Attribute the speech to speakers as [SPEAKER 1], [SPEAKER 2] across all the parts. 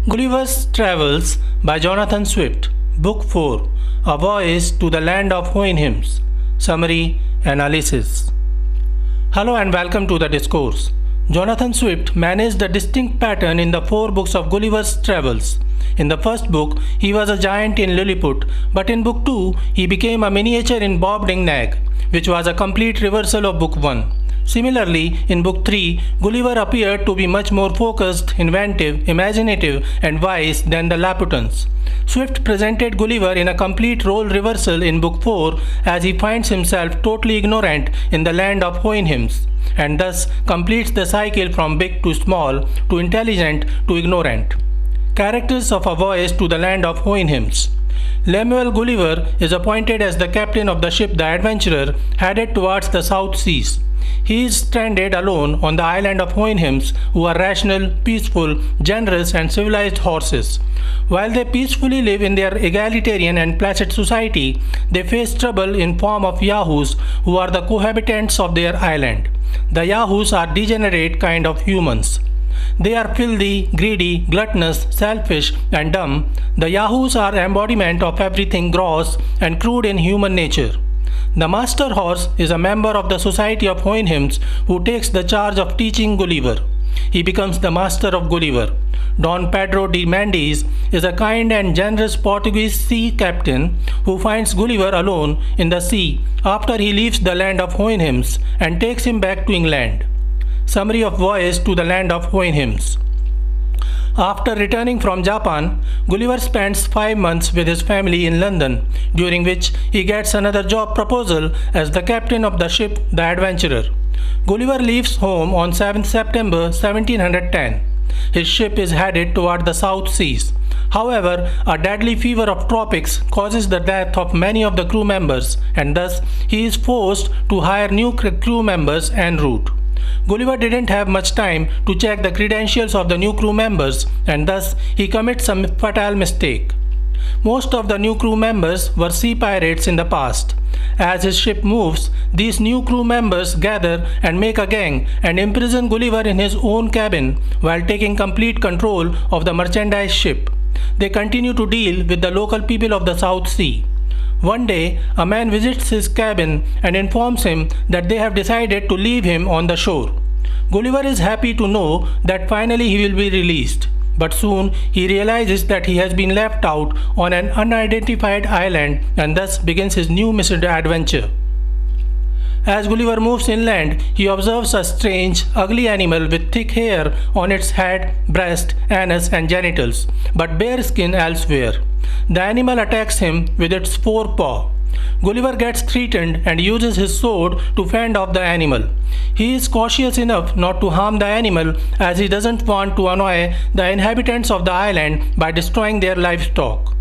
[SPEAKER 1] Gulliver's Travels by Jonathan Swift, Book 4, A Voyage to the Land of Houyhnhnms. Summary Analysis. Hello and welcome to the discourse. Jonathan Swift managed a distinct pattern in the 4 books of Gulliver's Travels. In the first book, he was a giant in Lilliput, but in book 2, he became a miniature in Brobdingnag, which was a complete reversal of book 1. Similarly, in book 3, Gulliver appeared to be much more focused, inventive, imaginative, and wise than the Laputans. Swift presented Gulliver in a complete role reversal in book 4 as he finds himself totally ignorant in the land of Houyhnhnms, and thus completes the cycle from big to small, to intelligent to ignorant. Characters of A Voyage to the Land of Houyhnhnms. Lemuel Gulliver is appointed as the captain of the ship the Adventurer, headed towards the South Seas. He is stranded alone on the island of Houyhnhnms, who are rational, peaceful, generous and civilized horses. While they peacefully live in their egalitarian and placid society, they face trouble in form of Yahoos, who are the cohabitants of their island. The Yahoos are degenerate kind of humans. They are filthy, greedy, gluttonous, selfish and dumb. The Yahoos are embodiment of everything gross and crude in human nature. The master horse is a member of the Society of Houyhnhnms who takes the charge of teaching Gulliver. He becomes the master of Gulliver. Don Pedro de Mendez is a kind and generous Portuguese sea captain who finds Gulliver alone in the sea after he leaves the land of Houyhnhnms and takes him back to England. Summary of Voyage to the Land of Houyhnhnms. After returning from Japan, Gulliver spends 5 months with his family in London, during which he gets another job proposal as the captain of the ship the Adventurer. Gulliver leaves home on 7th September 1710. His ship is headed toward the South Seas. However, a deadly fever of tropics causes the death of many of the crew members, and thus he is forced to hire new crew members en route. Gulliver didn't have much time to check the credentials of the new crew members, and thus he commits a fatal mistake. Most of the new crew members were sea pirates in the past. As his ship moves, these new crew members gather and make a gang and imprison Gulliver in his own cabin while taking complete control of the merchandise ship. They continue to deal with the local people of the South Sea. One day, a man visits his cabin and informs him that they have decided to leave him on the shore. Gulliver is happy to know that finally he will be released, but soon he realizes that he has been left out on an unidentified island and thus begins his new misadventure. As Gulliver moves inland, he observes a strange, ugly animal with thick hair on its head, breast, anus and genitals, but bare skin elsewhere. The animal attacks him with its forepaw. Gulliver gets threatened and uses his sword to fend off the animal. He is cautious enough not to harm the animal as he doesn't want to annoy the inhabitants of the island by destroying their livestock.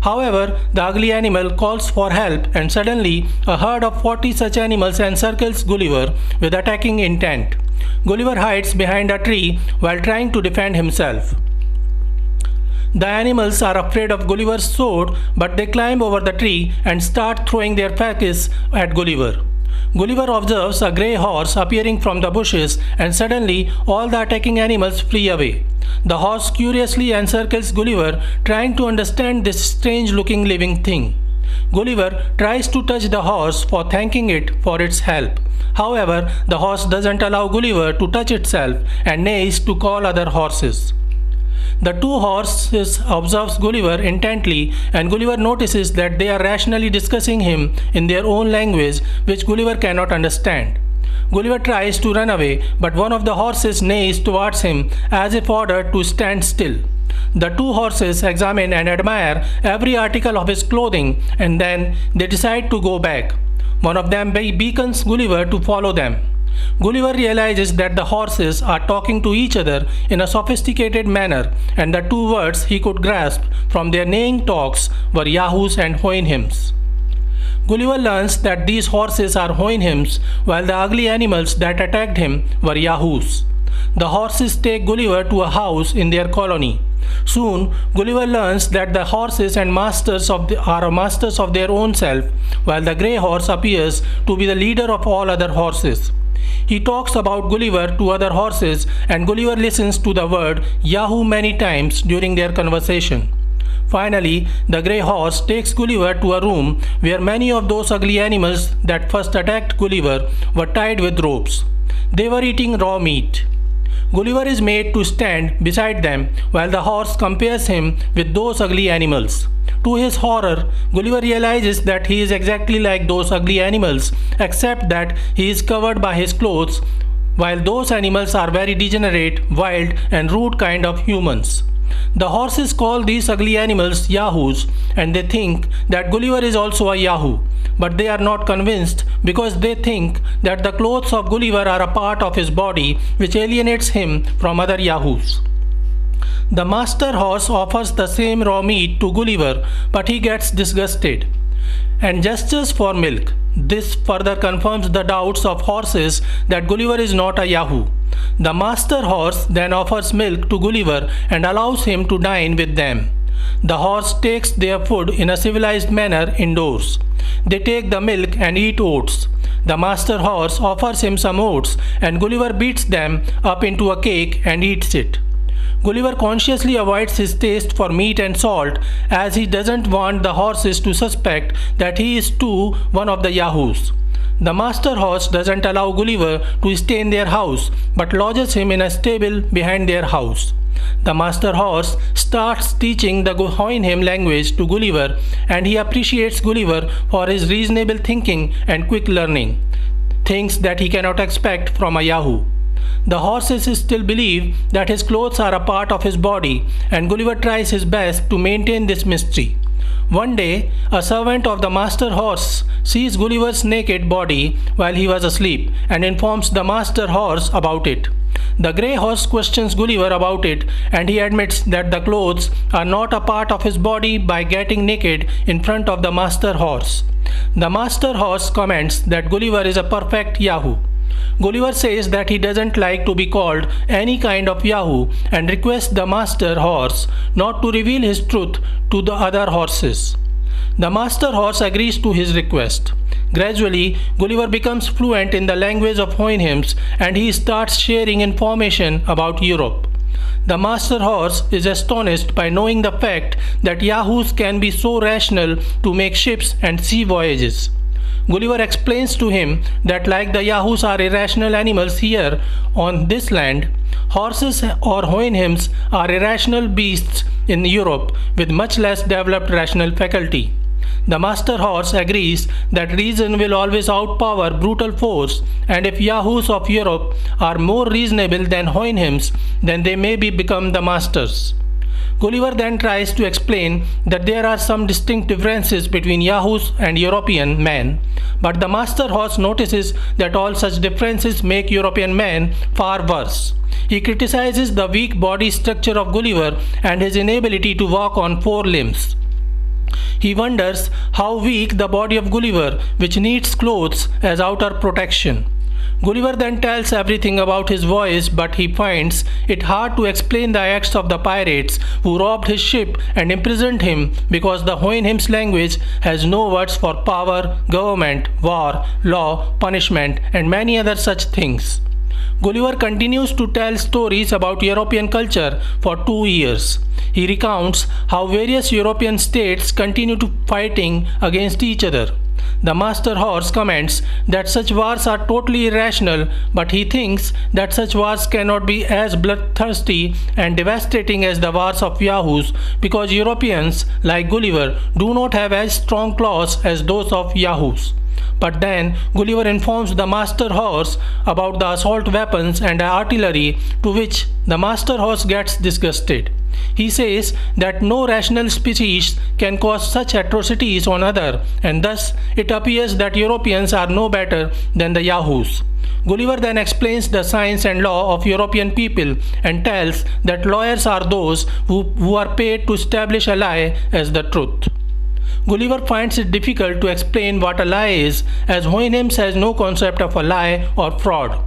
[SPEAKER 1] However, the ugly animal calls for help and suddenly a herd of 40 such animals encircles Gulliver with attacking intent. Gulliver hides behind a tree while trying to defend himself. The animals are afraid of Gulliver's sword, but they climb over the tree and start throwing their facets at Gulliver. Gulliver observes a grey horse appearing from the bushes, and suddenly all the attacking animals flee away. The horse curiously encircles Gulliver, trying to understand this strange-looking living thing. Gulliver tries to touch the horse for thanking it for its help. However, the horse doesn't allow Gulliver to touch itself and neighs to call other horses. The 2 horses observes Gulliver intently, and Gulliver notices that they are rationally discussing him in their own language, which Gulliver cannot understand. Gulliver tries to run away, but one of the horses neighs towards him as if ordered to stand still. The 2 horses examine and admire every article of his clothing, and then they decide to go back. One of them beckons Gulliver to follow them. Gulliver realizes that the horses are talking to each other in a sophisticated manner, and the 2 words he could grasp from their neighing talks were Yahoos and Houyhnhnms. Gulliver learns that these horses are Houyhnhnms, while the ugly animals that attacked him were Yahoos. The horses take Gulliver to a house in their colony. Soon, Gulliver learns that the horses and are masters of their own self, while the grey horse appears to be the leader of all other horses. He talks about Gulliver to other horses, and Gulliver listens to the word Yahoo many times during their conversation. Finally, the grey horse takes Gulliver to a room where many of those ugly animals that first attacked Gulliver were tied with ropes. They were eating raw meat. Gulliver is made to stand beside them while the horse compares him with those ugly animals. To his horror, Gulliver realizes that he is exactly like those ugly animals, except that he is covered by his clothes, while those animals are very degenerate, wild, and rude kind of humans. The horses call these ugly animals Yahoos, and they think that Gulliver is also a Yahoo, but they are not convinced because they think that the clothes of Gulliver are a part of his body which alienates him from other Yahoos. The master horse offers the same raw meat to Gulliver, but he gets disgusted and gestures for milk. This further confirms the doubts of horses that Gulliver is not a Yahoo. The master horse then offers milk to Gulliver and allows him to dine with them. The horse takes their food in a civilized manner indoors. They take the milk and eat oats. The master horse offers him some oats, and Gulliver beats them up into a cake and eats it. Gulliver consciously avoids his taste for meat and salt, as he doesn't want the horses to suspect that he is too one of the Yahoos. The master horse doesn't allow Gulliver to stay in their house, but lodges him in a stable behind their house. The master horse starts teaching the Houyhnhnm language to Gulliver, and he appreciates Gulliver for his reasonable thinking and quick learning, things that he cannot expect from a Yahoo. The horses still believe that his clothes are a part of his body, and Gulliver tries his best to maintain this mystery. One day, a servant of the master horse sees Gulliver's naked body while he was asleep and informs the master horse about it. The grey horse questions Gulliver about it, and he admits that the clothes are not a part of his body by getting naked in front of the master horse. The master horse comments that Gulliver is a perfect Yahoo. Gulliver says that he doesn't like to be called any kind of Yahoo and requests the master horse not to reveal his truth to the other horses. The master horse agrees to his request. Gradually, Gulliver becomes fluent in the language of Houyhnhnms, and he starts sharing information about Europe. The master horse is astonished by knowing the fact that Yahoos can be so rational to make ships and sea voyages. Gulliver explains to him that like the Yahoos are irrational animals here on this land, horses or Houyhnhnms are irrational beasts in Europe with much less developed rational faculty. The master horse agrees that reason will always outpower brutal force, and if Yahoos of Europe are more reasonable than Houyhnhnms, then they may become the masters. Gulliver then tries to explain that there are some distinct differences between Yahoos and European men, but the master horse notices that all such differences make European men far worse. He criticizes the weak body structure of Gulliver and his inability to walk on four limbs. He wonders how weak the body of Gulliver, which needs clothes as outer protection. Gulliver then tells everything about his voyage, but he finds it hard to explain the acts of the pirates who robbed his ship and imprisoned him because the Houyhnhnms language has no words for power, government, war, law, punishment, and many other such things. Gulliver continues to tell stories about European culture for 2 years. He recounts how various European states continue to fighting against each other. The master horse comments that such wars are totally irrational, but he thinks that such wars cannot be as bloodthirsty and devastating as the wars of Yahoos because Europeans, like Gulliver, do not have as strong claws as those of Yahoos. But then Gulliver informs the master horse about the assault weapons and artillery, to which the master horse gets disgusted. He says that no rational species can cause such atrocities on other, and thus it appears that Europeans are no better than the Yahoos. Gulliver then explains the science and law of European people and tells that lawyers are those who are paid to establish a lie as the truth. Gulliver finds it difficult to explain what a lie is, as Houyhnhnms has no concept of a lie or fraud.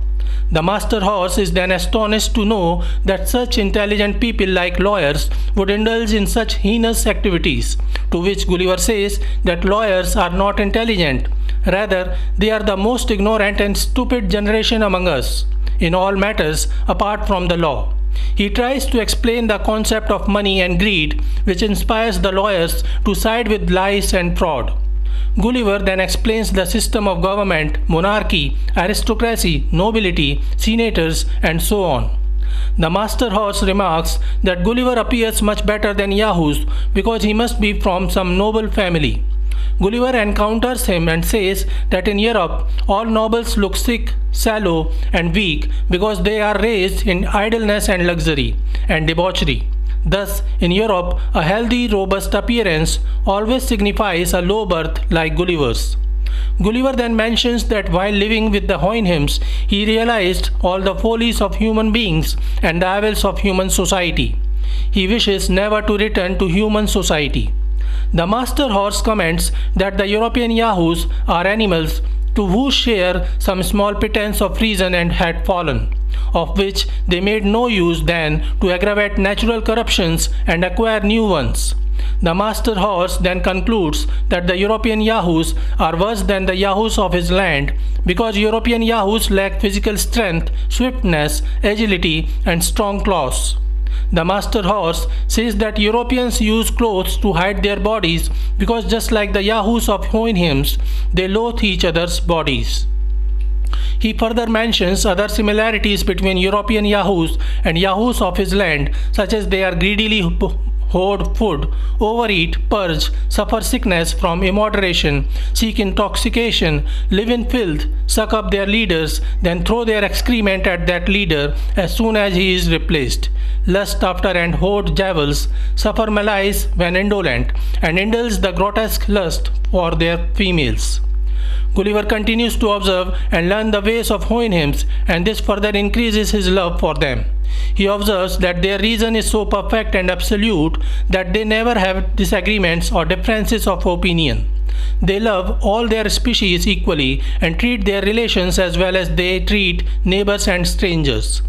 [SPEAKER 1] The master horse is then astonished to know that such intelligent people like lawyers would indulge in such heinous activities, to which Gulliver says that lawyers are not intelligent, Rather, they are the most ignorant and stupid generation among us, in all matters apart from the law. He tries to explain the concept of money and greed, which inspires the lawyers to side with lies and fraud. Gulliver then explains the system of government, monarchy, aristocracy, nobility, senators, and so on. The master horse remarks that Gulliver appears much better than Yahoos because he must be from some noble family. Gulliver encounters him and says that in Europe all nobles look sick, sallow, and weak because they are raised in idleness and luxury and debauchery. Thus, in Europe, a healthy, robust appearance always signifies a low birth like Gulliver's. Gulliver then mentions that while living with the Houyhnhnms, he realized all the follies of human beings and the evils of human society. He wishes never to return to human society. The master horse comments that the European Yahoos are animals to whose share some small pretence of reason and had fallen, of which they made no use than to aggravate natural corruptions and acquire new ones. The master horse then concludes that the European Yahoos are worse than the Yahoos of his land because European Yahoos lack physical strength, swiftness, agility, and strong claws. The master horse says that Europeans use clothes to hide their bodies because just like the Yahoos of Houyhnhnms, they loathe each other's bodies. He further mentions other similarities between European Yahoos and Yahoos of his land, such as they are greedily hoard food, overeat, purge, suffer sickness from immoderation, seek intoxication, live in filth, suck up their leaders, then throw their excrement at that leader as soon as he is replaced, lust after and hoard javels, suffer malice when indolent, and indulge the grotesque lust for their females. Gulliver continues to observe and learn the ways of Houyhnhnms, and this further increases his love for them. He observes that their reason is so perfect and absolute that they never have disagreements or differences of opinion. They love all their species equally and treat their relations as well as they treat neighbors and strangers.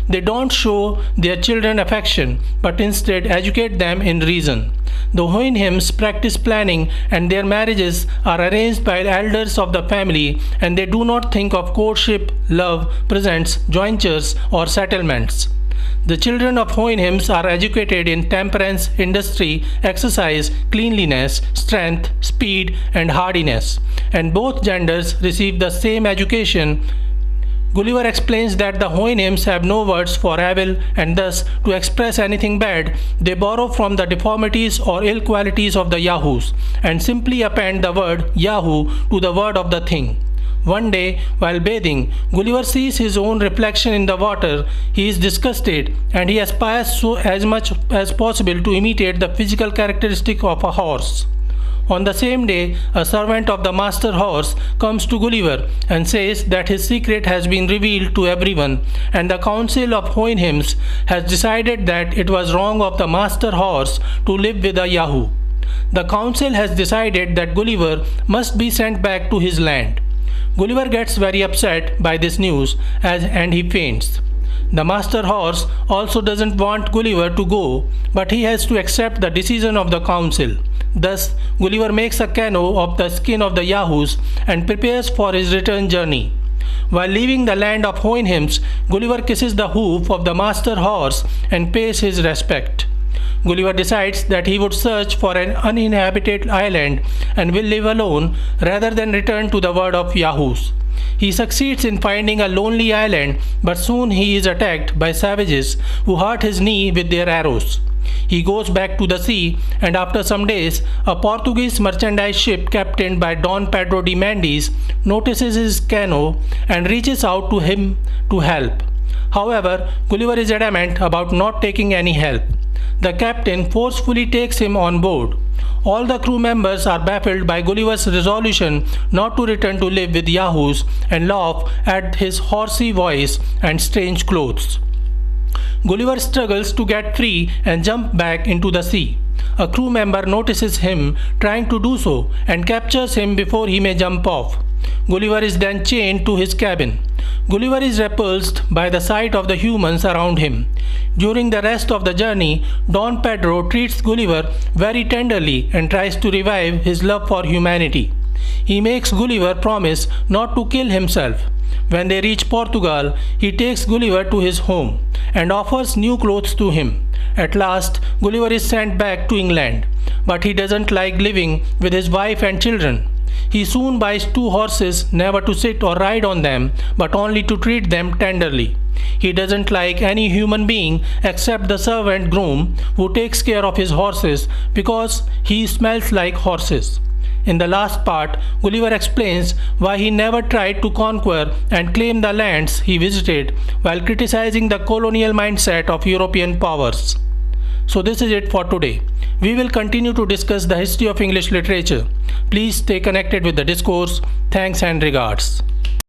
[SPEAKER 1] They don't show their children affection, but instead educate them in reason. The Houyhnhnms practice planning and their marriages are arranged by elders of the family, and they do not think of courtship, love, presents, jointures, or settlements. The children of Houyhnhnms are educated in temperance, industry, exercise, cleanliness, strength, speed, and hardiness, and both genders receive the same education. Gulliver explains that the Houyhnhnms have no words for evil, and thus, to express anything bad, they borrow from the deformities or ill qualities of the Yahoos, and simply append the word Yahoo to the word of the thing. One day, while bathing, Gulliver sees his own reflection in the water. He is disgusted, and he aspires as much as possible to imitate the physical characteristic of a horse. On the same day, a servant of the master horse comes to Gulliver and says that his secret has been revealed to everyone, and the council of Houyhnhnms has decided that it was wrong of the master horse to live with a Yahoo. The council has decided that Gulliver must be sent back to his land. Gulliver gets very upset by this news and he faints. The master horse also doesn't want Gulliver to go, but he has to accept the decision of the council. Thus, Gulliver makes a canoe of the skin of the Yahoos and prepares for his return journey. While leaving the land of Houyhnhnms, Gulliver kisses the hoof of the master horse and pays his respect. Gulliver decides that he would search for an uninhabited island and will live alone rather than return to the world of Yahoos. He succeeds in finding a lonely island, but soon he is attacked by savages who hurt his knee with their arrows. He goes back to the sea, and after some days, a Portuguese merchandise ship captained by Don Pedro de Mendez notices his canoe and reaches out to him to help. However, Gulliver is adamant about not taking any help. The captain forcefully takes him on board. All the crew members are baffled by Gulliver's resolution not to return to live with Yahoos and laugh at his horsey voice and strange clothes. Gulliver struggles to get free and jump back into the sea. A crew member notices him trying to do so and captures him before he may jump off. Gulliver is then chained to his cabin. Gulliver is repulsed by the sight of the humans around him. During the rest of the journey, Don Pedro treats Gulliver very tenderly and tries to revive his love for humanity. He makes Gulliver promise not to kill himself. When they reach Portugal, he takes Gulliver to his home and offers new clothes to him. At last, Gulliver is sent back to England, but he doesn't like living with his wife and children. He soon buys 2 horses, never to sit or ride on them, but only to treat them tenderly. He doesn't like any human being except the servant groom who takes care of his horses because he smells like horses. In the last part, Gulliver explains why he never tried to conquer and claim the lands he visited while criticizing the colonial mindset of European powers. So this is it for today. We will continue to discuss the history of English literature. Please stay connected with the discourse. Thanks and regards.